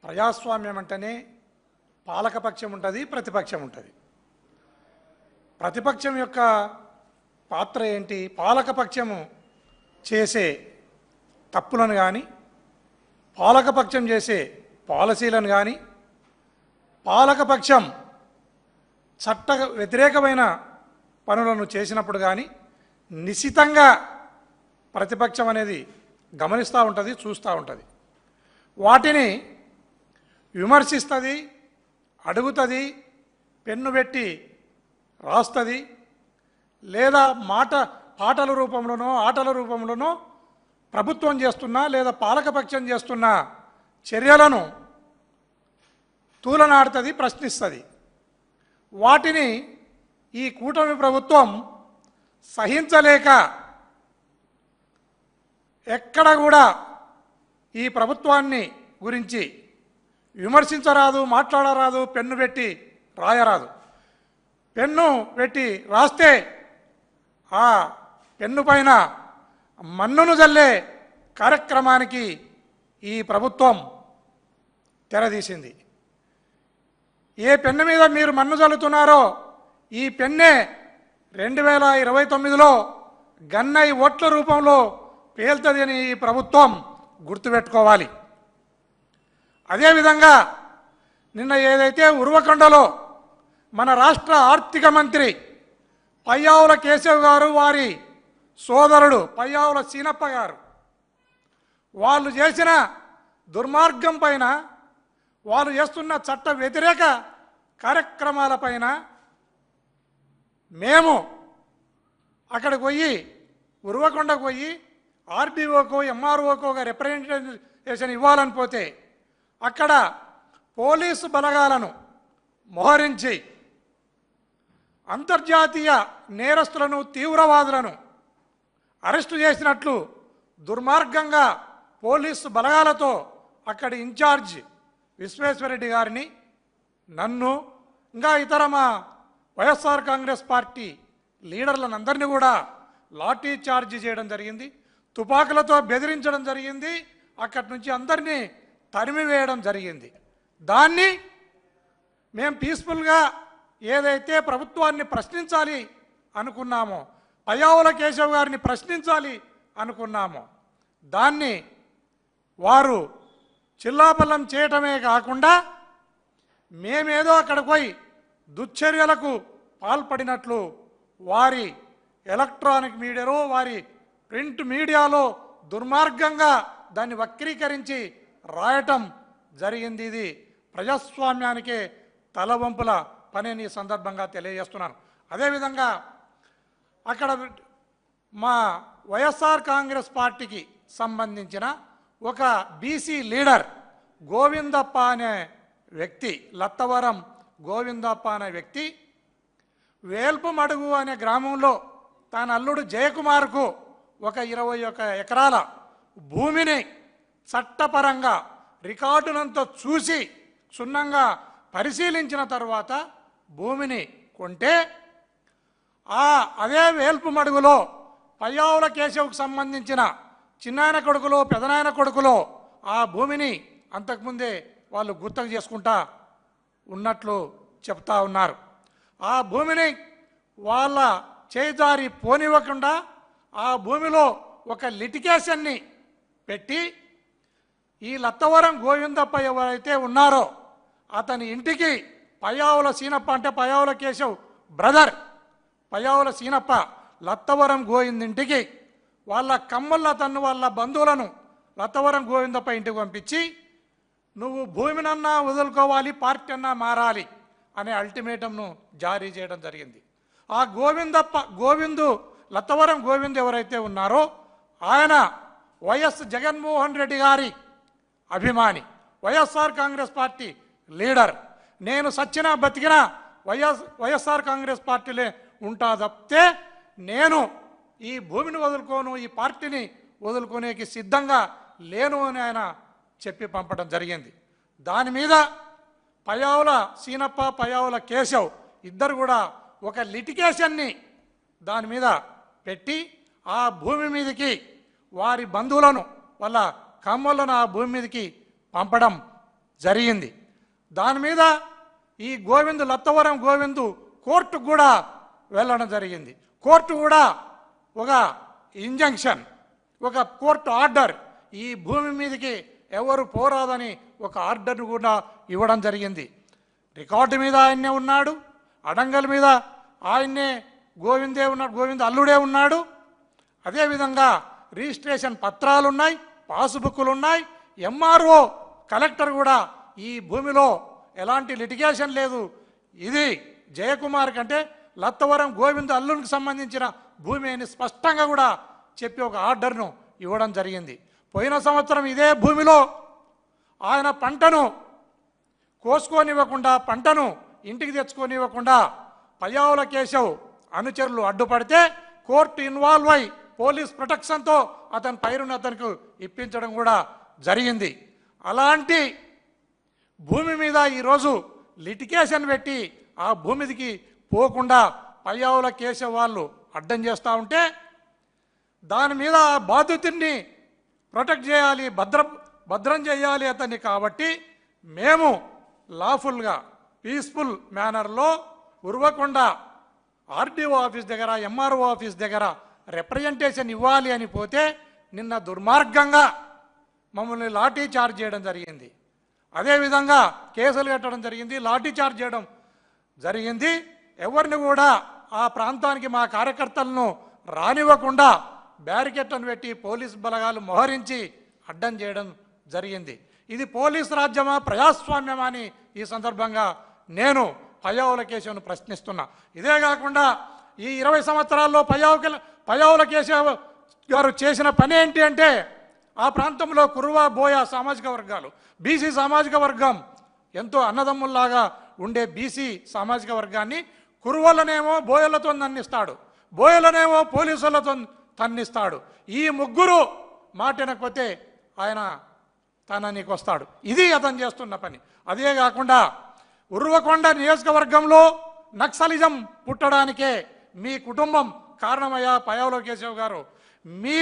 ప్రజాస్వామ్యం అంటేనే పాలకపక్షం ఉంటుంది, ప్రతిపక్షం ఉంటుంది. ప్రతిపక్షం యొక్క పాత్ర ఏంటి? పాలకపక్షము చేసే తప్పులను కానీ, పాలకపక్షం చేసే పాలసీలను కానీ, పాలకపక్షం చట్ట వ్యతిరేకమైన పనులను చేసినప్పుడు కానీ నిశితంగా ప్రతిపక్షం అనేది గమనిస్తూ ఉంటుంది, చూస్తూ ఉంటుంది. వాటిని విమర్శిస్తుంది, అడుగుతుంది, పెన్ను పెట్టి రాస్తుంది, లేదా పాటల రూపంలోనో ఆటల రూపంలోనో ప్రభుత్వం చేస్తున్నా లేదా పాలకపక్షం చేస్తున్న చర్యలను తూలనాడుతుంది, ప్రశ్నిస్తుంది. వాటిని ఈ కూటమి ప్రభుత్వం సహించలేక ఎక్కడ కూడా ఈ ప్రభుత్వాన్ని గురించి విమర్శించరాదు, మాట్లాడరాదు, పెన్ను పెట్టి రాయరాదు. పెన్ను పెట్టి రాస్తే ఆ పెన్ను పైన మన్నును జల్లే కార్యక్రమానికి ఈ ప్రభుత్వం తెరదీసింది. ఏ పెన్ను మీద మీరు మన్ను జల్లుతున్నారో ఈ పెన్నే 2029లో గన్నై ఓట్ల రూపంలో పేల్తుంది అని ఈ ప్రభుత్వం గుర్తుపెట్టుకోవాలి. అదేవిధంగా నిన్న ఏదైతే ఉరువకొండలో మన రాష్ట్ర ఆర్థిక మంత్రి పయ్యావుల కేశవ్ గారు, వారి సోదరుడు పయ్యావుల సీనప్ప గారు వాళ్ళు చేసిన దుర్మార్గం పైన, వాళ్ళు చేస్తున్న చట్ట వ్యతిరేక కార్యక్రమాలపైన మేము అక్కడికి పోయి ఉరువకొండకు పోయి ఆర్డీఓకో ఎంఆర్ఓకో రిప్రజెంటేషన్ ఇవ్వాలని పోతే అక్కడ పోలీసు బలగాలను మోహరించి అంతర్జాతీయ నేరస్తులను, తీవ్రవాదులను అరెస్టు చేసినట్లు దుర్మార్గంగా పోలీసు బలగాలతో అక్కడి ఇన్ఛార్జ్ విశ్వేశ్వరరెడ్డి గారిని, నన్ను, ఇంకా ఇతర మా వైఎస్ఆర్ కాంగ్రెస్ పార్టీ లీడర్లను అందరినీ కూడా లాఠీ చార్జ్ చేయడం జరిగింది, తుపాకులతో బెదిరించడం జరిగింది, అక్కడి నుంచి అందరినీ తరిమివేయడం జరిగింది. దాన్ని మేము పీస్ఫుల్గా ఏదైతే ప్రభుత్వాన్ని ప్రశ్నించాలి అనుకున్నామో, పయ్యావుల కేశవ్ గారిని ప్రశ్నించాలి అనుకున్నామో, దాన్ని వారు చిల్లాపల్లం చేయటమే కాకుండా మేమేదో అక్కడికి పోయి దుశ్చర్యలకు పాల్పడినట్లు వారి ఎలక్ట్రానిక్ మీడియాలో, వారి ప్రింట్ మీడియాలో దుర్మార్గంగా దాన్ని వక్రీకరించి రాయటం జరిగింది. ఇది ప్రజాస్వామ్యానికే తలవంపుల పని అని సందర్భంగా తెలియజేస్తున్నాను. అదేవిధంగా అక్కడ మా వైఎస్ఆర్ కాంగ్రెస్ పార్టీకి సంబంధించిన ఒక బీసీ లీడర్ గోవిందప్ప అనే వ్యక్తి, లత్తవరం గోవిందప్ప అనే వ్యక్తి వేల్పుమడుగు అనే గ్రామంలో తన అల్లుడు జయకుమార్కు ఒక 21 ఎకరాల భూమిని చట్టపరంగా రికార్డునంతా చూసి క్షుణ్ణంగా పరిశీలించిన తర్వాత భూమిని కొంటే అదే వేల్పుమడుగులో పయ్యావుల కేశవ్కు సంబంధించిన చిన్నాయన కొడుకులో, పెదనాయన కొడుకులో ఆ భూమిని అంతకుముందే వాళ్ళు గుర్తు చేసుకుంటా ఉన్నట్లు చెప్తా ఉన్నారు. ఆ భూమిని వాళ్ళ చేజారి పోనివ్వకుండా ఆ భూమిలో ఒక లిటిగేషన్ని పెట్టి ఈ లత్తవరం గోవిందప్ప ఎవరైతే ఉన్నారో అతని ఇంటికి పయ్యావుల సీనప్ప, అంటే పయ్యావుల కేశవ్ బ్రదర్ పయ్యావుల సీనప్ప లత్తవరం గోవిందింటికి వాళ్ళ కమ్మల తన్ను వాళ్ళ బంధువులను లత్తవరం గోవిందప్ప ఇంటికి పంపించి నువ్వు భూమినన్నా వదులుకోవాలి, పార్టీ అన్నా మారాలి అనే అల్టిమేటంను జారీ చేయడం జరిగింది. ఆ గోవిందు లత్తవరం గోవిందు ఎవరైతే ఉన్నారో ఆయన వైఎస్ జగన్మోహన్ రెడ్డి గారి అభిమాని, వైఎస్ఆర్ కాంగ్రెస్ పార్టీ లీడర్. నేను సచ్చినా బతికినా వైఎస్ఆర్ కాంగ్రెస్ పార్టీలే ఉంటా తప్పితే నేను ఈ భూమిని వదులుకోను, ఈ పార్టీని వదులుకునేకి సిద్ధంగా లేను అని ఆయన చెప్పి పంపడం జరిగింది. దాని మీద పయ్యావుల సీనప్ప, పయ్యావుల కేశవ్ ఇద్దరు కూడా ఒక లిటిగేషన్ని దాని మీద పెట్టి ఆ భూమి మీదకి వారి బంధువులను, వాళ్ళ కమ్మలను ఆ భూమి మీదకి పంపడం జరిగింది. దాని మీద ఈ గోవిందు లత్తవరం గోవిందు కోర్టుకు కూడా వెళ్ళడం జరిగింది. కోర్టు కూడా ఒక ఇంజంక్షన్, ఒక కోర్టు ఆర్డర్, ఈ భూమి మీదకి ఎవరు పోరాదని ఒక ఆర్డర్ను కూడా ఇవ్వడం జరిగింది. రికార్డు మీద ఆయన్నే ఉన్నాడు, అడంగల్ మీద ఆయన్నే గోవిందే ఉన్నాడు, గోవింద్ అల్లుడే ఉన్నాడు. అదేవిధంగా రిజిస్ట్రేషన్ పత్రాలు ఉన్నాయి, పాస్బుక్లు ఉన్నాయి. ఎంఆర్ఓ కలెక్టర్ కూడా ఈ భూమిలో ఎలాంటి లిటిగేషన్ లేదు, ఇది జయకుమార్ కంటే లత్తవరం గోవింద్ అల్లునికి సంబంధించిన భూమి అని స్పష్టంగా కూడా చెప్పి ఒక ఆర్డర్ను ఇవ్వడం జరిగింది. పోయిన సంవత్సరం ఇదే భూమిలో ఆయన పంటను కోసుకోనివ్వకుండా, పంటను ఇంటికి తెచ్చుకోనివ్వకుండా పయ్యావుల కేశవ్ అనుచరులు అడ్డుపడితే కోర్టు ఇన్వాల్వ్ అయి పోలీస్ ప్రొటెక్షన్తో అతని పైరును అతనికి ఇప్పించడం కూడా జరిగింది. అలాంటి భూమి మీద ఈరోజు లిటికేషన్ పెట్టి ఆ భూమికి పోకుండా పయ్యావుల కేశవ్ వాళ్ళు అడ్డం చేస్తూ ఉంటే దాని మీద బాధితుడిని ప్రొటెక్ట్ చేయాలి, భద్రం చేయాలి అతన్ని. కాబట్టి మేము లాఫుల్గా పీస్ఫుల్ మేనర్లో ఉరవకొండ ఆర్డీఓ ఆఫీస్ దగ్గర, ఎంఆర్ఓ ఆఫీస్ దగ్గర రిప్రజెంటేషన్ ఇవ్వాలి అని పోతే నిన్న దుర్మార్గంగా మమ్మల్ని లాఠీ చార్జ్ చేయడం జరిగింది. అదేవిధంగా కేసులు కట్టడం జరిగింది, లాఠీ చార్జ్ చేయడం జరిగింది. ఎవరిని కూడా ఆ ప్రాంతానికి మా కార్యకర్తలను రానివ్వకుండా బ్యారికేడ్లను పెట్టి పోలీస్ బలగాలు మోహరించి అడ్డం చేయడం జరిగింది. ఇది పోలీస్ రాజ్యమా, ప్రజాస్వామ్యమా అని ఈ సందర్భంగా నేను పయ్యావుల కేశవ్ను ప్రశ్నిస్తున్నా. ఇదే కాకుండా ఈ 20 సంవత్సరాల్లో పయ్యావుల కేశవ్ గారు చేసిన పని ఏంటి అంటే ఆ ప్రాంతంలో కురువ, బోయ సామాజిక వర్గాలు, బీసీ సామాజిక వర్గం ఎంతో అన్నదమ్ముల్లాగా ఉండే బీసీ సామాజిక వర్గాన్ని కురువలనేమో బోయలతో తన్నిస్తాడు, బోయలనేమో పోలీసులతో తన్నిస్తాడు. ఈ ముగ్గురు మాటినకపోతే ఆయన తననికి వస్తాడు. ఇది అతను చేస్తున్న పని. అదే కాకుండా ఉర్వకొండ నియోజకవర్గంలో నక్సలిజం పుట్టడానికే మీ కుటుంబం కారణమయ్యా పయ్యావుల కేశవ్ గారు. మీ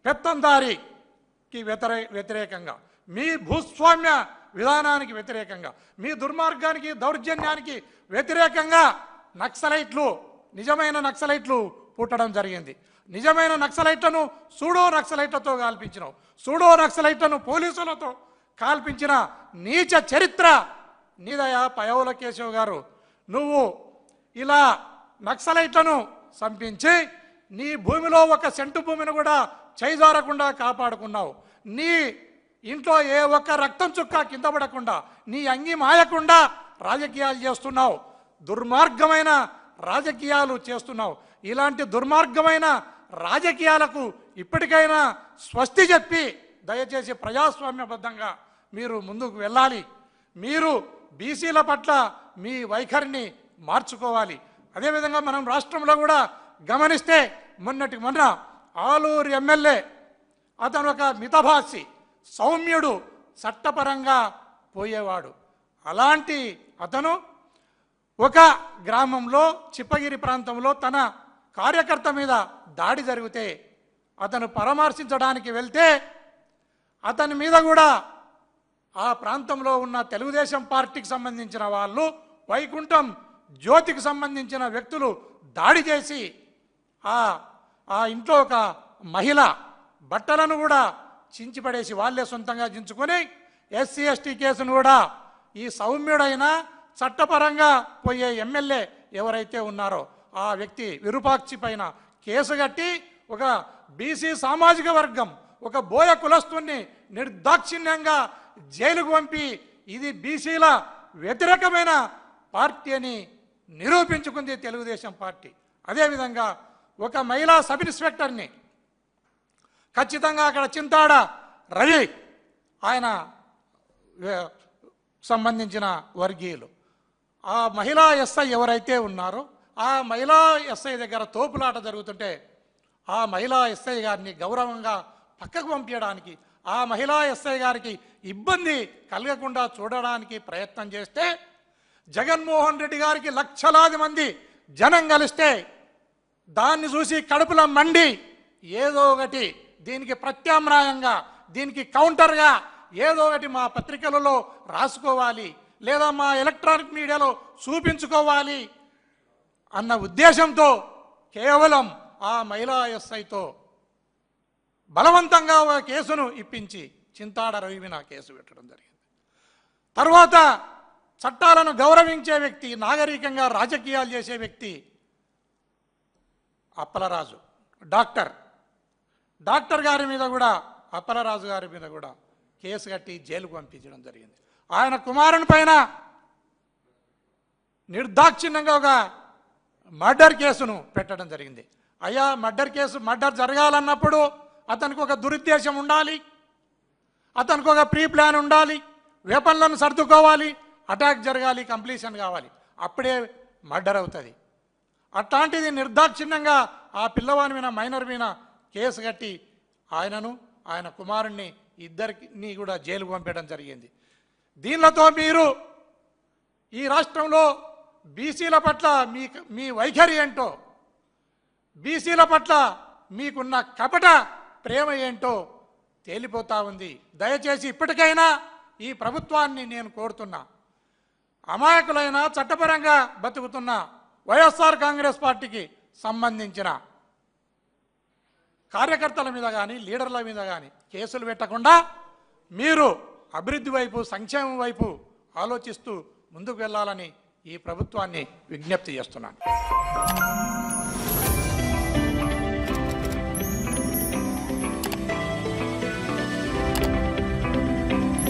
పెత్తందారికి వ్యతిరేకంగా, మీ భూస్వామ్య విధానానికి వ్యతిరేకంగా, మీ దుర్మార్గానికి, దౌర్జన్యానికి వ్యతిరేకంగా నక్సలైట్లు, నిజమైన నక్సలైట్లు పుట్టడం జరిగింది. నిజమైన నక్సలైట్లను సూడో నక్సలైట్లతో కాల్పించినావు, సూడో నక్సలైట్లను పోలీసులతో కాల్పించిన నీచ చరిత్ర నీదయా పయ్యావుల కేశవ్ గారు. నువ్వు ఇలా నక్సలైట్లను సంపించి నీ భూమిలో ఒక సెంటు భూమిని కూడా చేజారకుండా కాపాడుకున్నావు. నీ ఇంట్లో ఏ ఒక్క రక్తం చుక్క కింద పడకుండా, నీ అంగి మాయకుండా రాజకీయాలు చేస్తున్నావు, దుర్మార్గమైన రాజకీయాలు చేస్తున్నావు. ఇలాంటి దుర్మార్గమైన రాజకీయాలకు ఇప్పటికైనా స్వస్తి చెప్పి దయచేసి ప్రజాస్వామ్యబద్ధంగా మీరు ముందుకు వెళ్ళాలి. మీరు బీసీల పట్ల మీ వైఖరిని మార్చుకోవాలి. అదేవిధంగా మనం రాష్ట్రంలో కూడా గమనిస్తే మొన్న ఆలూరు ఎమ్మెల్యే అతను ఒక మితభాషి, సౌమ్యుడు, చట్టపరంగా పోయేవాడు. అలాంటి అతను ఒక గ్రామంలో చిప్పగిరి ప్రాంతంలో తన కార్యకర్త మీద దాడి జరిగితే అతను పరామర్శించడానికి వెళ్తే అతని మీద కూడా ఆ ప్రాంతంలో ఉన్న తెలుగుదేశం పార్టీకి సంబంధించిన వాళ్ళు, వైకుంఠం జ్యోతికి సంబంధించిన వ్యక్తులు దాడి చేసి ఆ ఇంట్లో ఒక మహిళ బట్టలను కూడా చించిపడేసి వాళ్ళే సొంతంగా చించుకొని ఎస్సీ ఎస్టీ కేసును కూడా ఈ సౌమ్యుడైన చట్టపరంగా పోయే ఎమ్మెల్యే ఎవరైతే ఉన్నారో ఆ వ్యక్తి విరూపాక్షి పైన కేసు కట్టి ఒక బీసీ సామాజిక వర్గం, ఒక బోయ కులస్తుని నిర్దాక్షిణ్యంగా జైలుకు పంపి ఇది బీసీల వ్యతిరేకమైన పార్టీ అని నిరూపించుకుంది తెలుగుదేశం పార్టీ. అదేవిధంగా ఒక మహిళా సబ్ ఇన్స్పెక్టర్ని ఖచ్చితంగా అక్కడ చింతాడ రవి ఆయన సంబంధించిన వర్గీయులు, ఆ మహిళా ఎస్ఐ ఎవరైతే ఉన్నారో ఆ మహిళా ఎస్ఐ దగ్గర తోపులాట జరుగుతుంటే ఆ మహిళా ఎస్ఐ గారిని గౌరవంగా పక్కకు పంపించడానికి, ఆ మహిళా ఎస్ఐ గారికి ఇబ్బంది కలగకుండా చూడడానికి ప్రయత్నం చేస్తే జగన్మోహన్ రెడ్డి గారికి లక్షలాది మంది జనం కలిస్తే దాన్ని చూసి కడుపులో మండి ఏదో ఒకటి దీనికి ప్రత్యామ్నాయంగా, దీనికి కౌంటర్గా ఏదో ఒకటి మా పత్రికలలో రాసుకోవాలి లేదా మా ఎలక్ట్రానిక్ మీడియాలో చూపించుకోవాలి అన్న ఉద్దేశంతో కేవలం ఆ మహిళా ఎస్ఐతో బలవంతంగా ఒక కేసును ఇప్పించి చింతాడ రవి మీద కేసు పెట్టడం జరిగింది. తర్వాత చట్టాలను గౌరవించే వ్యక్తి, నాగరికంగా రాజకీయాలు చేసే వ్యక్తి అప్పలరాజు డాక్టర్ గారి మీద కూడా, అప్పలరాజు గారి మీద కూడా కేసు కట్టి జైలుకు పంపించడం జరిగింది. ఆయన కుమారుని పైన నిర్దాక్షిణ్యంగా ఒక మర్డర్ కేసును పెట్టడం జరిగింది. అయ్యా, మర్డర్ జరగాలన్నప్పుడు అతనికి ఒక దురుద్దేశం ఉండాలి, అతనికి ఒక ప్రీ ప్లాన్ ఉండాలి, వెపన్లను సర్దుకోవాలి, అటాక్ జరగాలి, కంప్లీషన్ కావాలి, అప్పుడే మర్డర్ అవుతుంది. అట్లాంటిది నిర్దాక్షిణ్యంగా ఆ పిల్లవాని మీద, మైనర్ మీద కేసు కట్టి ఆయనను ఆయన కుమారుణ్ణి ఇద్దరిని కూడా జైలుకు పంపడం జరిగింది. దీనితో మీరు ఈ రాష్ట్రంలో బీసీల పట్ల మీ వైఖరి ఏంటో, బీసీల పట్ల మీకున్న కపట ప్రేమ ఏంటో తేలిపోతా ఉంది. దయచేసి ఇప్పటికైనా ఈ ప్రభుత్వాన్ని నేను కోరుతున్నా, అమాయకులైన చట్టపరంగా బతుకుతున్న వైఎస్ఆర్ కాంగ్రెస్ పార్టీకి సంబంధించిన కార్యకర్తల మీద కానీ లీడర్ల మీద కానీ కేసులు పెట్టకుండా మీరు అభివృద్ధి వైపు, సంక్షేమం వైపు ఆలోచిస్తూ ముందుకు వెళ్ళాలని ఈ ప్రభుత్వాన్ని విజ్ఞప్తి చేస్తున్నాను.